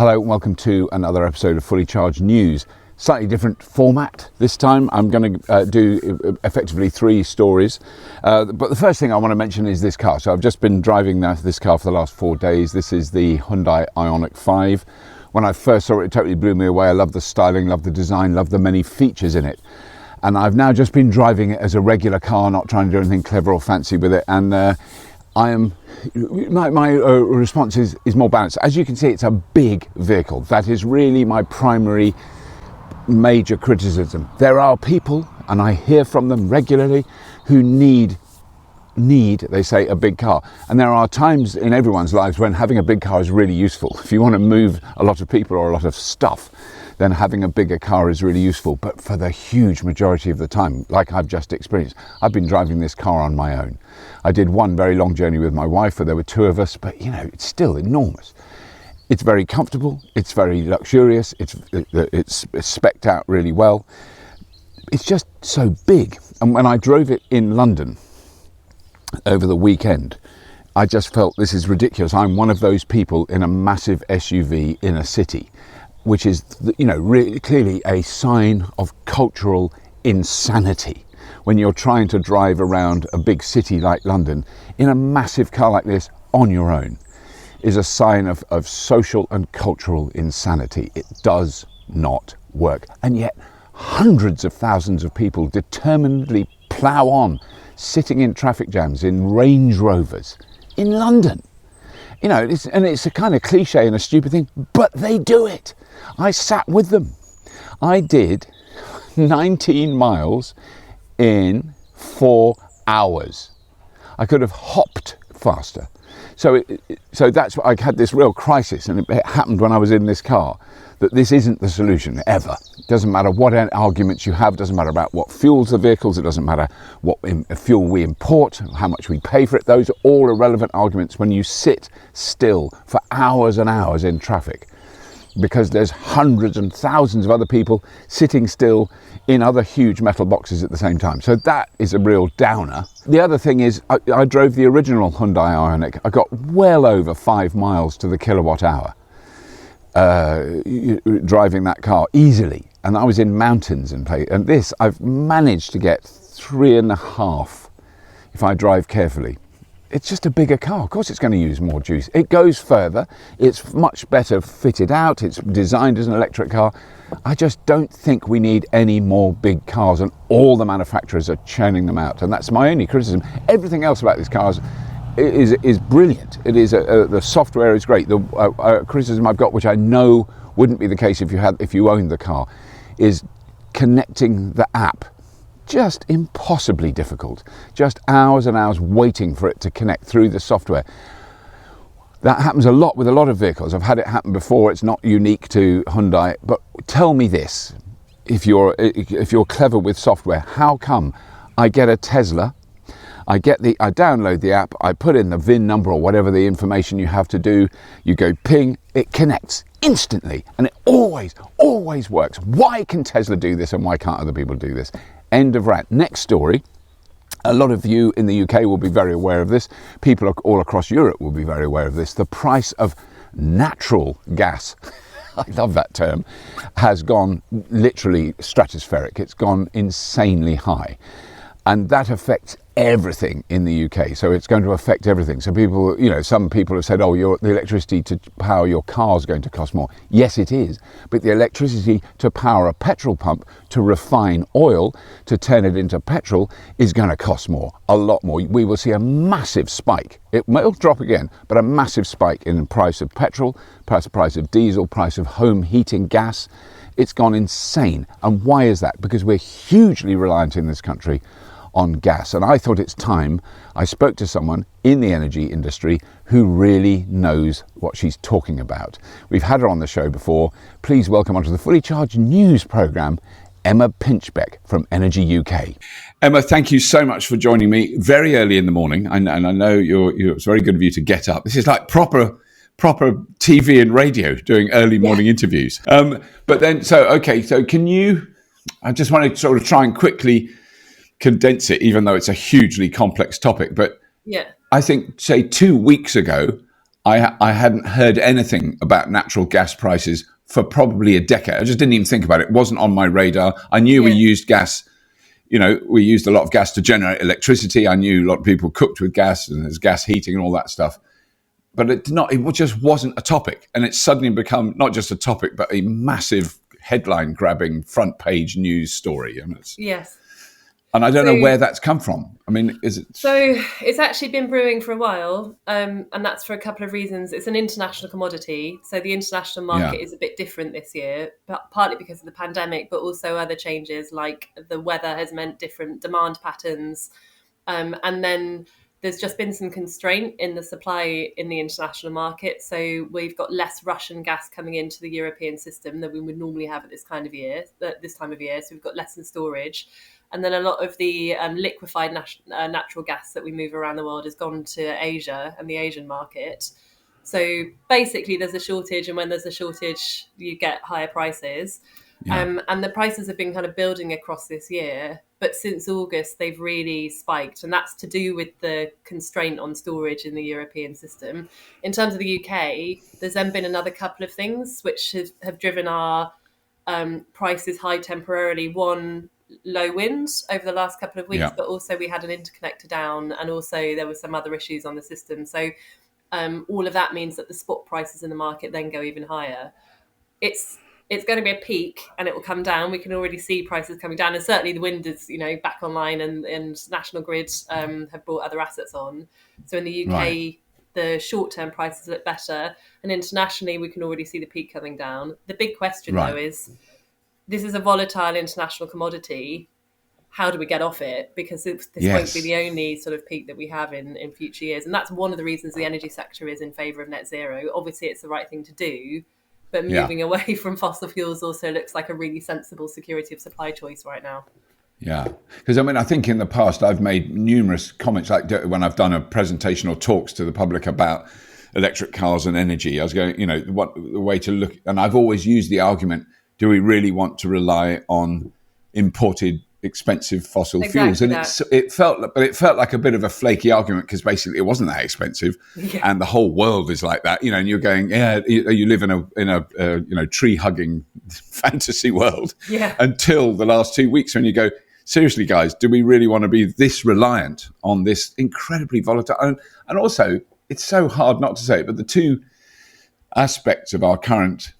Hello and welcome to another episode of Fully Charged News. Slightly different format this time. I'm going to do effectively 3 stories. But the first thing I want to mention is this car. So I've just been driving this car for the last 4 days. This is the Hyundai Ioniq 5. When I first saw it, it totally blew me away. I love the styling, love the design, love the many features in it. And I've now just been driving it as a regular car, not trying to do anything clever or fancy with it. And my response is more balanced. As you can see, it's a big vehicle. That is really my primary major criticism. There are people, and I hear from them regularly, who need, they say, a big car. And there are times in everyone's lives when having a big car is really useful. If you want to move a lot of people or a lot of stuff, then having a bigger car is really useful. But for the huge majority of the time, like I've just experienced, I've been driving this car on my own. I did one very long journey with my wife where there were 2 of us, but it's still enormous. It's very comfortable, it's very luxurious, it's spec'd out really well. It's just so big. And when I drove it in London over the weekend, I just felt this is ridiculous. I'm one of those people in a massive SUV in a city, which is, really clearly a sign of cultural insanity. When you're trying to drive around a big city like London in a massive car like this on your own is a sign of social and cultural insanity. It does not work. And yet hundreds of thousands of people determinedly plough on, sitting in traffic jams in Range Rovers in London. It's a kind of cliche and a stupid thing, but they do it. I sat with them. I did 19 miles in 4 hours. I could have hopped faster. So that's why I had this real crisis, and it happened when I was in this car, that this isn't the solution ever. It doesn't matter what arguments you have, doesn't matter about what fuels the vehicles, it doesn't matter what fuel we import, how much we pay for it. Those are all irrelevant arguments when you sit still for hours and hours in traffic, because there's hundreds and thousands of other people sitting still in other huge metal boxes at the same time. So that is a real downer. The other thing is, I drove the original Hyundai Ioniq. I got well over 5 miles to the kilowatt hour driving that car easily. And I was in mountains and this I've managed to get 3.5 if I drive carefully. It's just a bigger car. Of course it's going to use more juice. It goes further. It's much better fitted out. It's designed as an electric car. I just don't think we need any more big cars, and all the manufacturers are churning them out. And that's my only criticism. Everything else about these cars is brilliant. It is the software is great. The criticism I've got, which I know wouldn't be the case if you owned the car, is connecting the app. Just impossibly difficult. Just hours and hours waiting for it to connect through the software. That happens a lot with a lot of vehicles. I've had it happen before. It's not unique to Hyundai. But tell me this, if you're clever with software, how come I get a Tesla, I download the app, I put in the VIN number or whatever the information you have to do, you go ping, it connects instantly, and it always works. Why can Tesla do this and why can't other people do this? End of rant. Next story. A lot of you in the UK will be very aware of this. People all across Europe will be very aware of this. The price of natural gas, I love that term, has gone literally stratospheric. It's gone insanely high. And that affects everything in the UK. So it's going to affect everything. So people, some people have said, the electricity to power your car is going to cost more. Yes, it is. But the electricity to power a petrol pump, to refine oil, to turn it into petrol is going to cost more, a lot more. We will see a massive spike. It will drop again, but a massive spike in the price of petrol, price of diesel, price of home heating gas. It's gone insane. And why is that? Because we're hugely reliant in this country on gas. And I thought it's time I spoke to someone in the energy industry who really knows what she's talking about. We've had her on the show before. Please welcome onto the Fully Charged News programme, Emma Pinchbeck from Energy UK. Emma, thank you so much for joining me very early in the morning. And I know it's very good of you to get up. This is like proper TV and radio doing early morning interviews. But then, so can you, I just want to sort of try and quickly condense it, even though it's a hugely complex topic. But I think, say 2 weeks ago, I hadn't heard anything about natural gas prices for probably a decade. I just didn't even think about it. It wasn't on my radar. I knew we used gas. We used a lot of gas to generate electricity. I knew a lot of people cooked with gas and there's gas heating and all that stuff. But it just wasn't a topic. And it's suddenly become not just a topic, but a massive headline-grabbing front-page news story. Yes. And I don't know where that's come from. I mean, is it? So it's actually been brewing for a while, and that's for a couple of reasons. It's an international commodity, so the international market is a bit different this year, but partly because of the pandemic, but also other changes like the weather has meant different demand patterns, and then there's just been some constraint in the supply in the international market. So we've got less Russian gas coming into the European system than we would normally have at this time of year. So we've got less in storage. And then a lot of the liquefied natural gas that we move around the world has gone to Asia and the Asian market. So basically there's a shortage, and when there's a shortage, you get higher prices. And the prices have been kind of building across this year. But since August, they've really spiked. And that's to do with the constraint on storage in the European system. In terms of the UK, there's then been another couple of things which have driven our prices high temporarily. One, low winds over the last couple of weeks, but also we had an interconnector down, and also there were some other issues on the system. So all of that means that the spot prices in the market then go even higher. It's going to be a peak and it will come down. We can already see prices coming down, and certainly the wind is back online, and National Grid have brought other assets on. So in the UK, the short-term prices look better, and internationally we can already see the peak coming down. The big question though is, this is a volatile international commodity. How do we get off it? Because this won't be the only sort of peak that we have in future years. And that's one of the reasons the energy sector is in favour of net zero. Obviously, it's the right thing to do, but moving away from fossil fuels also looks like a really sensible security of supply choice right now. Yeah, because I think in the past I've made numerous comments, like when I've done a presentation or talks to the public about electric cars and energy. I was going, what the way to look, and I've always used the argument: do we really want to rely on imported expensive fossil fuels? And it felt like a bit of a flaky argument, because basically it wasn't that expensive, and the whole world is like that, and you're going, you live in a tree hugging fantasy world, until the last 2 weeks when you go, seriously guys, do we really want to be this reliant on this incredibly volatile? And also, it's so hard not to say it, but the two aspects of our current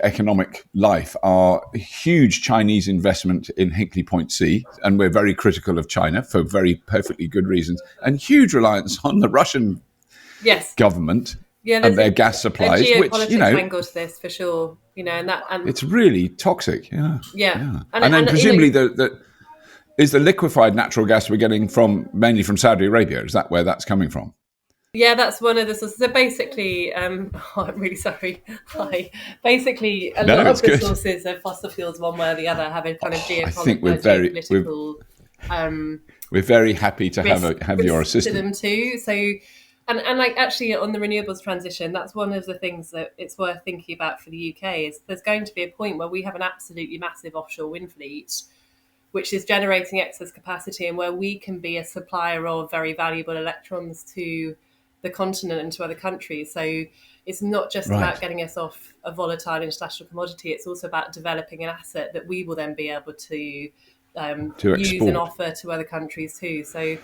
economic life are huge Chinese investment in Hinkley Point C, and we're very critical of China for very perfectly good reasons, and huge reliance on the Russian government and their gas supplies, which angle to this for sure. And it's really toxic. And then presumably is the liquefied natural gas we're getting mainly from Saudi Arabia? Is that where that's coming from? Yeah, that's one of the sources. So basically, I'm really sorry. Basically, a lot of the sources of fossil fuels, one way or the other, have a kind of geopolitical. We're very happy to have your assistance to them too. So, and like actually on the renewables transition, that's one of the things that it's worth thinking about for the UK. Is there's going to be a point where we have an absolutely massive offshore wind fleet, which is generating excess capacity, and where we can be a supplier of very valuable electrons to the continent and to other countries. So it's not just about getting us off a volatile international commodity. It's also about developing an asset that we will then be able to use and offer to other countries too. So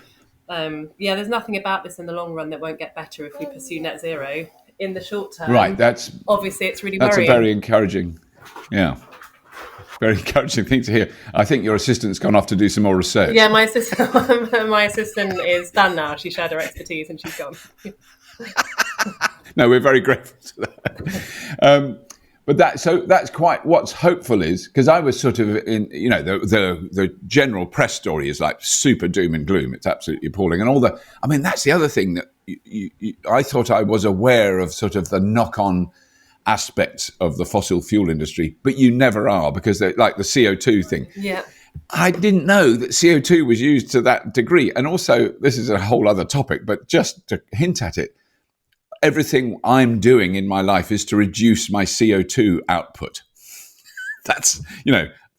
there's nothing about this in the long run that won't get better if we pursue net zero. In the short term, obviously it's really worrying. That's a very encouraging, very encouraging thing to hear. I think your assistant's gone off to do some more research. Yeah, my assistant is done now. She shared her expertise and she's gone. No, we're very grateful to that. But that's quite what's hopeful is, because I was sort of in, the general press story is like super doom and gloom. It's absolutely appalling. And that's the other thing that I thought I was aware of, sort of the knock-on aspects of the fossil fuel industry, but you never are, because like the CO2 thing. Yeah. I didn't know that CO2 was used to that degree. And also, this is a whole other topic, but just to hint at it, everything I'm doing in my life is to reduce my CO2 output. That's,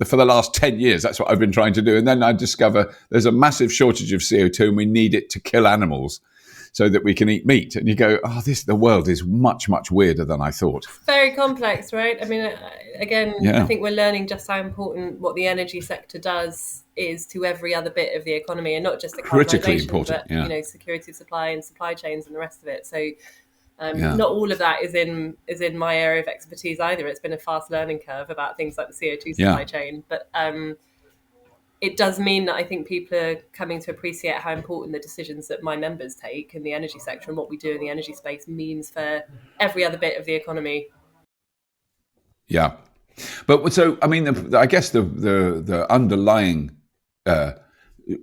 for the last 10 years, that's what I've been trying to do. And then I discover there's a massive shortage of CO2 and we need it to kill animals. so that we can eat meat. And you go, oh, the world is much, much weirder than I thought. Very complex, right? I mean, again, Yeah. I think we're learning just how important what the energy sector does is to every other bit of the economy, and not just Critically decarbonisation, important, but yeah. security of supply and supply chains and the rest of it. So Yeah. not all of that is in my area of expertise either. It's been a fast learning curve about things like the CO2 supply chain, but it does mean that I think people are coming to appreciate how important the decisions that my members take in the energy sector and what we do in the energy space means for every other bit of the economy. Yeah. But so, I mean, I guess the underlying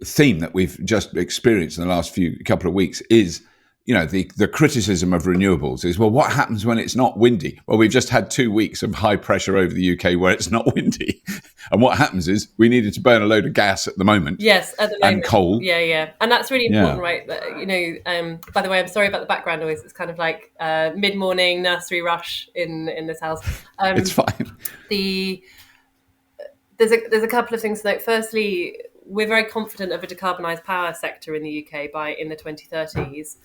theme that we've just experienced in the last couple of weeks is, the criticism of renewables is, well, what happens when it's not windy? Well, we've just had 2 weeks of high pressure over the UK where it's not windy. And what happens is we needed to burn a load of gas at the moment. Yes, at the moment. And coal. Yeah. And that's really important, right? By the way, I'm sorry about the background noise. It's kind of like mid-morning nursery rush in this house. It's fine. There's a couple of things to note. Firstly, we're very confident of a decarbonised power sector in the UK in the 2030s.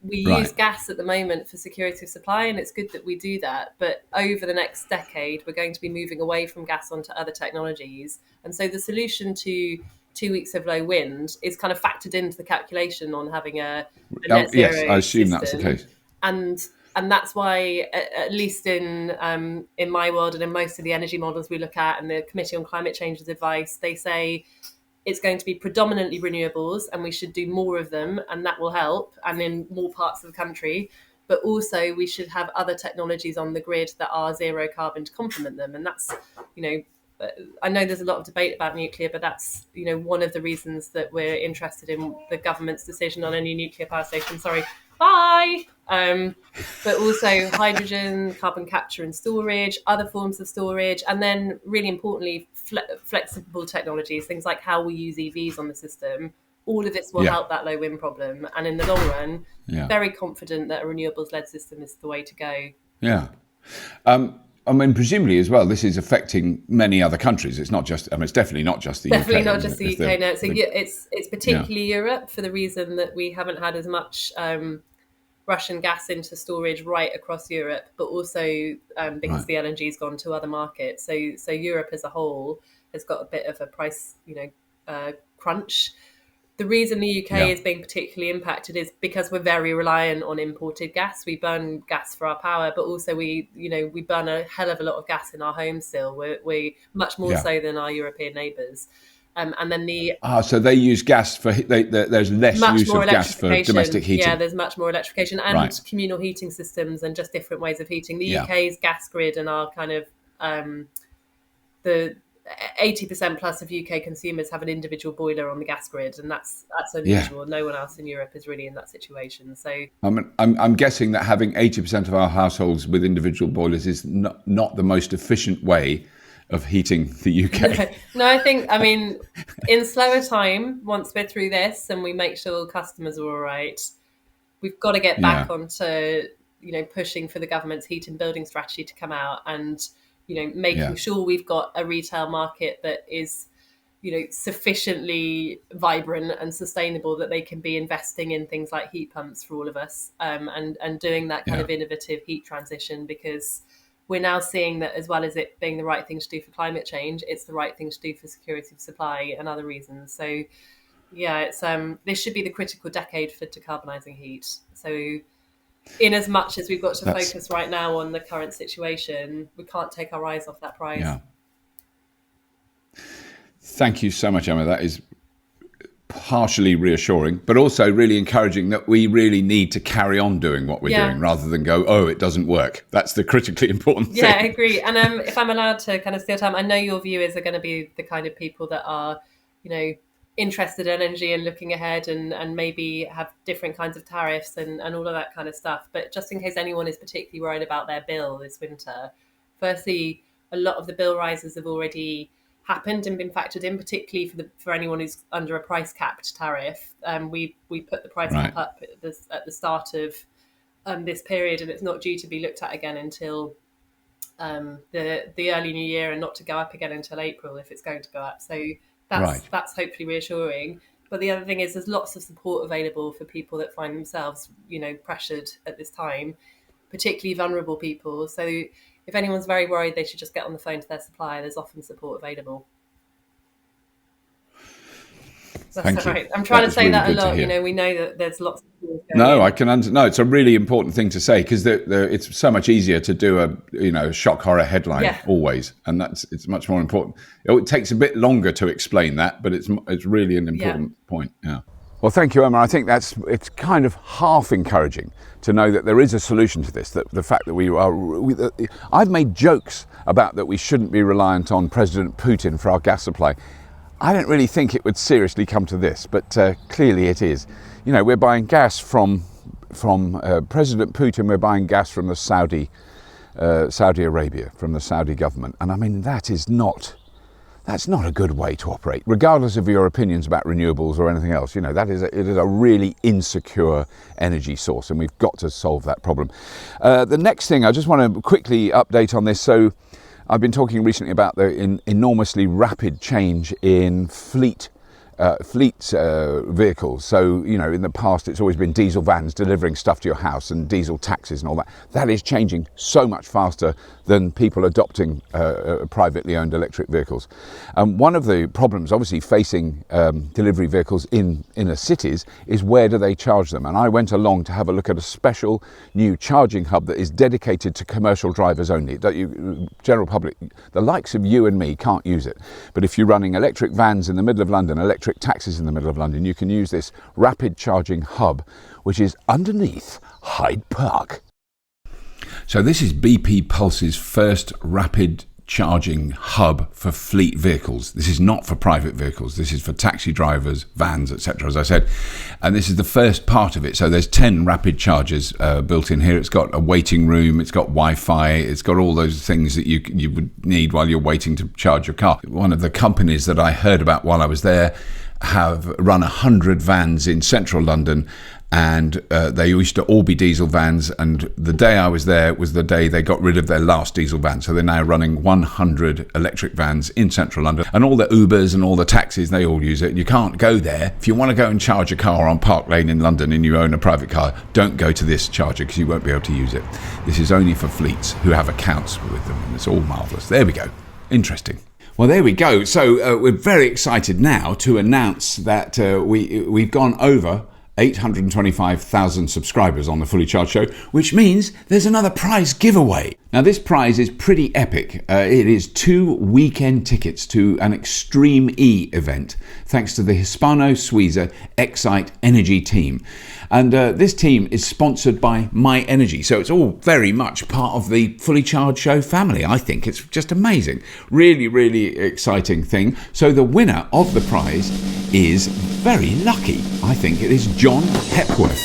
We use gas at the moment for security of supply, and it's good that we do that. But over the next decade, we're going to be moving away from gas onto other technologies. And so the solution to 2 weeks of low wind is kind of factored into the calculation on having a net zero Yes, I assume system. that's the case. And that's why, at least in my world and in most of the energy models we look at and the Committee on Climate Change's advice, they say it's going to be predominantly renewables and we should do more of them, and that will help, and in more parts of the country. But also we should have other technologies on the grid that are zero carbon to complement them. And that's, I know there's a lot of debate about nuclear, but that's, one of the reasons that we're interested in the government's decision on a new nuclear power station. Sorry. Bye. But also hydrogen, carbon capture and storage, other forms of storage, and then really importantly, flexible technologies, things like how we use EVs on the system. All of this will help that low wind problem. And in the long run, very confident that a renewables-led system is the way to go. Yeah. I mean, presumably as well, this is affecting many other countries. It's not just, it's definitely not just the UK. Definitely not just the UK, no. So it's particularly Europe, for the reason that we haven't had as much Russian gas into storage right across Europe, but also because the LNG has gone to other markets. So Europe as a whole has got a bit of a price, crunch. The reason the UK is being particularly impacted is because we're very reliant on imported gas. We burn gas for our power, but also we burn a hell of a lot of gas in our homes still. We much more so than our European neighbours. And then so they use gas for there's less use of gas for domestic heating. Yeah, there's much more electrification and communal heating systems and just different ways of heating. The UK's gas grid and our kind of the 80% plus of UK consumers have an individual boiler on the gas grid, and that's unusual. No one else in Europe is really in that situation. So I'm guessing that having 80% of our households with individual boilers is not the most efficient way of heating the UK. No, I mean, in slower time, once we're through this and we make sure customers are all right, we've got to get back onto, pushing for the government's heat and building strategy to come out and, making sure we've got a retail market that is, sufficiently vibrant and sustainable that they can be investing in things like heat pumps for all of us, and doing that kind of innovative heat transition, because we're now seeing that as well as it being the right thing to do for climate change, it's the right thing to do for security of supply and other reasons. So, it's this should be the critical decade for decarbonising heat. So, in as much as we've got to focus right now on the current situation, we can't take our eyes off that prize. Yeah. Thank you so much, Emma. That is partially reassuring, but also really encouraging that we really need to carry on doing what we're doing rather than go, oh, it doesn't work. That's the critically important thing. Yeah, I agree. And if I'm allowed to kind of steal time, I know your viewers are going to be the kind of people that are, interested in energy and looking ahead and maybe have different kinds of tariffs and all of that kind of stuff. But just in case anyone is particularly worried about their bill this winter, firstly, a lot of the bill rises have already happened and been factored in, particularly for anyone who's under a price capped tariff. We put the price cap up at the start of this period, and it's not due to be looked at again until the early new year, and not to go up again until April if it's going to go up. So that's hopefully reassuring. But the other thing is there's lots of support available for people that find themselves, pressured at this time, particularly vulnerable people. So if anyone's very worried, they should just get on the phone to their supplier. There's often support available. That's all right. I'm trying to say that a lot. We know that there's lots of things going in. No, it's a really important thing to say, because it's so much easier to do a shock horror headline always, and it's much more important. It takes a bit longer to explain that, but it's really an important point. Yeah. Well, thank you, Emma. I think it's kind of half encouraging to know that there is a solution to this. That the fact that I've made jokes about that we shouldn't be reliant on President Putin for our gas supply. I don't really think it would seriously come to this, but clearly it is. We're buying gas from President Putin. We're buying gas from the Saudi Arabia, from the Saudi government, and I mean that's not a good way to operate, regardless of your opinions about renewables or anything else. It is a really insecure energy source, and we've got to solve that problem. The next thing, I just want to quickly update on this. So I've been talking recently about the enormously rapid change in fleet vehicles. So, in the past, it's always been diesel vans delivering stuff to your house and diesel taxis and all that. That is changing so much faster than people adopting privately owned electric vehicles. One of the problems, obviously, facing delivery vehicles in inner cities is where do they charge them? And I went along to have a look at a special new charging hub that is dedicated to commercial drivers only. General public, the likes of you and me, can't use it. But if you're running electric vans in the middle of London, electric taxis in the middle of London, you can use this rapid charging hub, which is underneath Hyde Park. So this is BP Pulse's first rapid charging hub for fleet vehicles. This is not for private vehicles. This is for taxi drivers, vans, etc., as I said. And this is the first part of it. So there's 10 rapid chargers built in here. It's got a waiting room. It's got Wi-Fi. It's got all those things that you would need while you're waiting to charge your car. One of the companies that I heard about while I was there have run 100 vans in central London, and they used to all be diesel vans, and the day I was there was the day they got rid of their last diesel van. So they're now running 100 electric vans in central London, and all the Ubers and all the taxis, they all use it. You can't go there. If you want to go and charge a car on Park Lane in London and you own a private car, don't go to this charger because you won't be able to use it. This is only for fleets who have accounts with them, and it's all marvellous. There we go. Interesting. Well, there we go. So we're very excited now to announce that we've gone over 825,000 subscribers on the Fully Charged Show, which means there's another prize giveaway. Now, this prize is pretty epic. It is 2 weekend tickets to an Extreme E event, thanks to the Hispano-Suiza Excite Energy team. And this team is sponsored by My Energy, so it's all very much part of the Fully Charged Show family. I think it's just amazing. Really, really exciting thing. So the winner of the prize is very lucky. I think it is John Hepworth.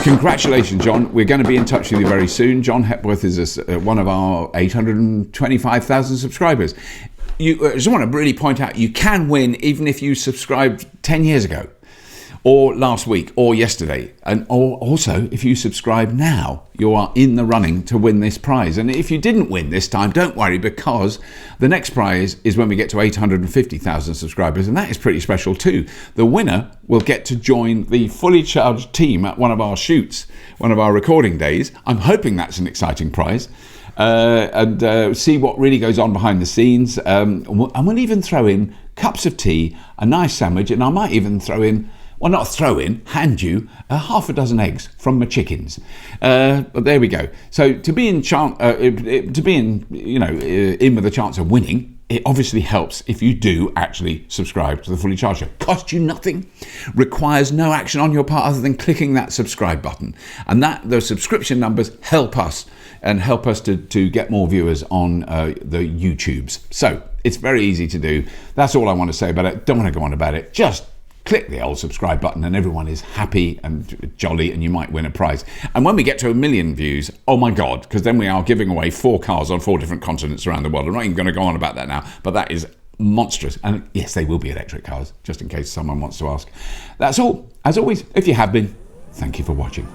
Congratulations, John. We're going to be in touch with you very soon. John Hepworth is one of our 825,000 subscribers. I just want to really point out, you can win even if you subscribed 10 years ago, or last week, or yesterday, or also if you subscribe now, you are in the running to win this prize. And if you didn't win this time, don't worry, because the next prize is when we get to 850,000 subscribers, and that is pretty special too. The winner will get to join the Fully Charged team at one of our shoots, one of our recording days. I'm hoping that's an exciting prize. And see what really goes on behind the scenes. And we'll even throw in cups of tea, a nice sandwich, and I might even hand you half a dozen eggs from my chickens. But there we go. So to be in with a chance of winning, it obviously helps if you do actually subscribe to the Fully Charged Show. Costs you nothing, requires no action on your part other than clicking that subscribe button. And those subscription numbers help us to get more viewers on the YouTubes. So it's very easy to do. That's all I want to say about it. Don't want to go on about it. Just click the old subscribe button and everyone is happy and jolly, and you might win a prize. And when we get to 1 million views, oh my God, because then we are giving away 4 cars on 4 different continents around the world. I'm not even going to go on about that now, but that is monstrous. And yes, they will be electric cars, just in case someone wants to ask. That's all. As always, if you have been, thank you for watching.